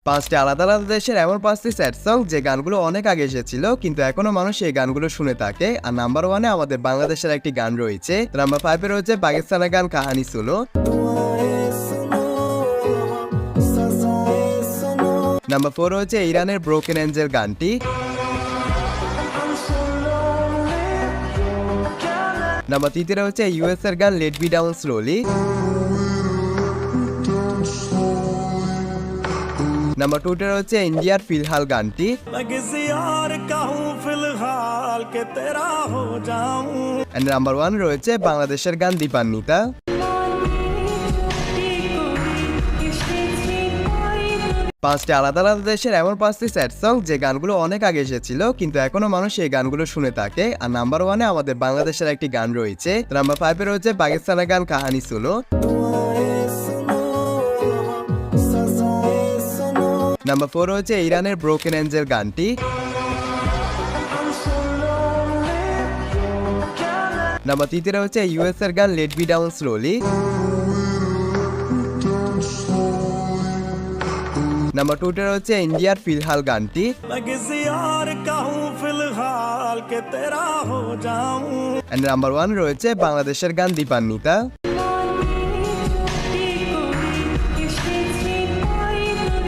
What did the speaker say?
পাঁচটি আলাদা আলাদা দেশের এমন পাঁচটি স্যাড সং যে গানগুলো অনেক আগে এসেছিল কিন্তু এখনো মানুষ এই গানগুলো শুনে থাকে। আর নাম্বার ওয়ানে আমাদের বাংলাদেশের একটি গান রয়েছে। নাম্বার 5 রয়েছে পাকিস্তানের গান কাহানি সুনো। নাম্বার 4 রয়েছে ইরানের ব্রোকেন এঞ্জেল গানটি। নাম্বার 3 রয়েছে ইউএস এর গান let me down slowly. Number 2 রয়েছে ইন্ডিয়ার ফিলহাল গানটি। এন্ড নাম্বার 1 রয়েছে বাংলাদেশের গান দীপান্বিতা। পাঁচটি আলাদা আলাদা দেশের এমন পাঁচটি স্যাড সং যে গানগুলো অনেক আগে এসেছিল কিন্তু এখনো মানুষ এই গানগুলো শুনে থাকে। আর নাম্বার ওয়ানে আমাদের বাংলাদেশের একটি গান রয়েছে। নাম্বার 5 রয়েছে পাকিস্তানের গান কাহানি সুনো। নাম্বার 4 রয়েছে ইরানের ব্রোকেন এঞ্জেল গানটি। নাম্বার 3 রয়েছে ইউএস এর গান let me down slowly. Number 2 রয়েছে ইন্ডিয়ার ফিলহাল গানটি। এন্ড নাম্বার 1 রয়েছে বাংলাদেশের গান দীপান্বিতা।